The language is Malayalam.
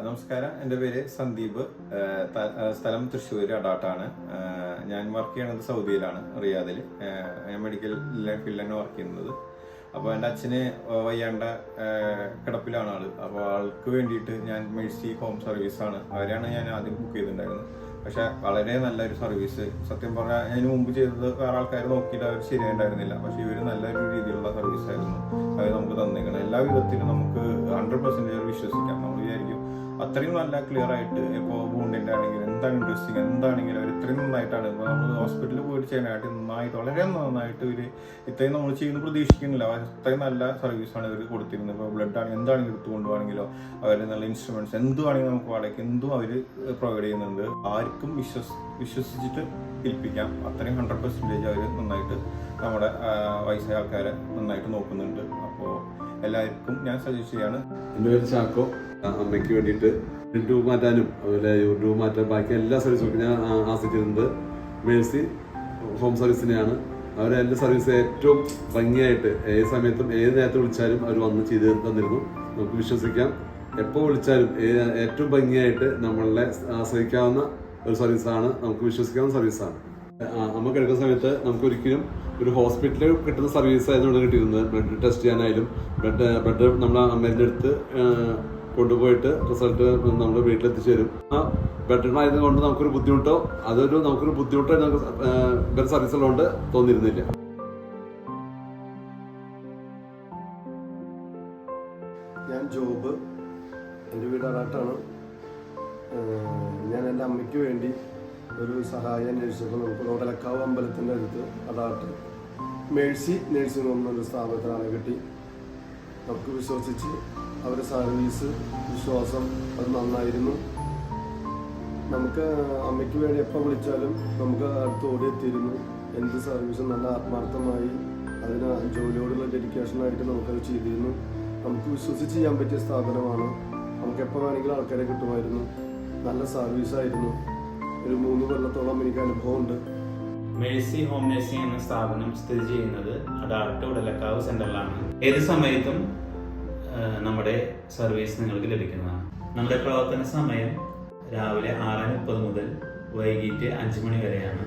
നമസ്കാരം, എൻ്റെ പേര് സന്ദീപ്. സ്ഥലം തൃശ്ശൂർ അടാട്ടാണ്. ഞാൻ വർക്ക് ചെയ്യുന്നത് സൗദിയിലാണ്, റിയാദിൽ. ഞാൻ മെഡിക്കൽ ഫീൽഡിലാണ് വർക്ക് ചെയ്യുന്നത്. അപ്പോൾ എൻ്റെ അച്ഛന് വയ്യാണ്ട കിടപ്പിലാണ് ആള്. അപ്പോൾ ആൾക്ക് വേണ്ടിയിട്ട് ഞാൻ മേഴ്സി ഹോം സർവീസാണ്, അവരെയാണ് ഞാൻ ആദ്യം ബുക്ക് ചെയ്തിട്ടുണ്ടായിരുന്നത്. പക്ഷെ വളരെ നല്ലൊരു സർവീസ്. സത്യം പറഞ്ഞാൽ അതിന് മുമ്പ് ചെയ്തത് വേറെ ആൾക്കാർ നോക്കിയിട്ട് അവർ ശരിയായിട്ടുണ്ടായിരുന്നില്ല. പക്ഷെ ഇവർ നല്ലൊരു രീതിയിലുള്ള സർവീസ് ആയിരുന്നു അവർ നമുക്ക് തന്നിരിക്കുന്നത്. എല്ലാ വിധത്തിലും നമുക്ക് 100% വിശ്വസിക്കാം. നമ്മൾ വിചാരിക്കും അത്രയും നല്ല ക്ലിയർ ആയിട്ട്, ഇപ്പോൾ വൂണ്ടിൻ്റെ ആണെങ്കിലും എന്താണ് ഇൻട്രസ്റ്റിങ് എന്താണെങ്കിലും അവർ ഇത്രയും നന്നായിട്ടാണ്. ഇപ്പോൾ നമ്മൾ ഹോസ്പിറ്റലിൽ പോയിട്ട് ചെയ്യാനായിട്ട് നന്നായിട്ട് വളരെ നന്നായിട്ട് ഇത്രയും നമ്മൾ ചെയ്യുന്ന പ്രതീക്ഷിക്കുന്നില്ല. അത്രയും നല്ല സർവീസാണ് ഇവർ കൊടുത്തിരുന്നത്. ഇപ്പോൾ ബ്ലഡ് ആണെങ്കിൽ എന്താണെങ്കിലും എടുത്തു കൊണ്ടുപോകണമെങ്കിലോ അവർ നല്ല ഇൻസ്ട്രുമെന്റ്സ് എന്തുവാണെങ്കിലും നമുക്ക് വാടകയ്ക്ക് എന്തും അവർ പ്രൊവൈഡ് ചെയ്യുന്നുണ്ട്. ആർക്കും വിശ്വസിച്ചിട്ട് ഏൽപ്പിക്കാം. അത്രയും 100% അവർ നന്നായിട്ട് നമ്മുടെ വയസ്സായ ആൾക്കാരെ നന്നായിട്ട് നോക്കുന്നുണ്ട്. അപ്പോൾ എല്ലാവർക്കും ഞാൻ സജസ്റ്റ് ചെയ്യാണ്. എൻ്റെ പേര് ചാക്കോ. അമ്മയ്ക്ക് വേണ്ടിയിട്ട് ട്യൂബ് മാറ്റാനും അതുപോലെ യൂട്യൂബ് മാറ്റാൻ ബാക്കി എല്ലാ സർവീസും ഞാൻ ആശ്രയിച്ചിരുന്നത് മേഴ്സി ഹോം സർവീസിനെയാണ്. അവരെ എല്ലാ സർവീസ് ഏറ്റവും ഭംഗിയായിട്ട് ഏത് സമയത്തും ഏത് നേരത്തെ വിളിച്ചാലും അവർ വന്ന് ചെയ്ത് തന്നിരുന്നു. നമുക്ക് വിശ്വസിക്കാം. എപ്പോൾ വിളിച്ചാലും ഏറ്റവും ഭംഗിയായിട്ട് നമ്മളെ ആശ്രയിക്കാവുന്ന ഒരു സർവീസാണ്, നമുക്ക് വിശ്വസിക്കാവുന്ന സർവീസാണ്. അമ്മ കിടക്കുന്ന സമയത്ത് നമുക്ക് ഒരിക്കലും ഒരു ഹോസ്പിറ്റലിൽ കിട്ടുന്ന സർവീസായിരുന്നു ഇവിടെ കിട്ടിയിരുന്നത്. ബ്ലഡ് ടെസ്റ്റ് ചെയ്യാനായാലും ബ്ലഡ് നമ്മൾ അമ്മേൻ്റെ അടുത്ത് കൊണ്ടുപോയിട്ട് റിസൾട്ട് നമ്മുടെ വീട്ടിലെത്തിച്ചു തരും. ആ ബെറ്റർ കൊണ്ട് നമുക്കൊരു ബുദ്ധിമുട്ടോ നമുക്കൊരു ബുദ്ധിമുട്ടോ നമുക്ക് വേറെ സർവീസുള്ളതുകൊണ്ട് തോന്നിയിരുന്നില്ല. ഞാൻ ജോബ്, എൻ്റെ വീട് അടാട്ടാണ്. ഞാൻ എൻ്റെ അമ്മയ്ക്ക് വേണ്ടി ഒരു സഹായം അന്വേഷിച്ചപ്പോൾ നമുക്ക് റോഡലക്കാവ് അമ്പലത്തിൻ്റെ അടുത്ത് അടാട്ട് മേഴ്സി നേഴ്സിംഗ് ഹോം എന്നൊരു സ്ഥാപനത്തിലാണ് കിട്ടി. നമുക്ക് വിശ്വസിച്ച് അവരുടെ സർവീസ്, വിശ്വാസം അത് നന്നായിരുന്നു. നമുക്ക് അമ്മയ്ക്ക് വേണ്ടി എപ്പോൾ വിളിച്ചാലും നമുക്ക് അടുത്ത് ഓടിയെത്തിയിരുന്നു. എന്ത് സർവീസും നല്ല ആത്മാർത്ഥമായി അതിന് ജോലിയോടുള്ള ഡെഡിക്കേഷനായിട്ട് നമുക്കത് ചെയ്തിരുന്നു. നമുക്ക് വിശ്വസിച്ച് ചെയ്യാൻ പറ്റിയ സ്ഥാപനമാണ്. നമുക്ക് എപ്പോൾ വേണമെങ്കിലും ആൾക്കാരെ കിട്ടുമായിരുന്നു. നല്ല സർവീസായിരുന്നു. ഒരു 3 കൊല്ലത്തോളം എനിക്ക് അനുഭവമുണ്ട്. മേഴ്സി ഹോം നഴ്സിംഗ് എന്ന സ്ഥാപനം സ്ഥിതി ചെയ്യുന്നത് അടാട്ട് ഉടലക്കാവ് സെന്ററിലാണ്. ഏത് സമയത്തും നമ്മുടെ സർവീസ് നിങ്ങൾക്ക് ലഭിക്കുന്നതാണ്. നമ്മുടെ പ്രവർത്തന സമയം രാവിലെ 6:30 മുതൽ വൈകിട്ട് 5 മണി വരെയാണ്.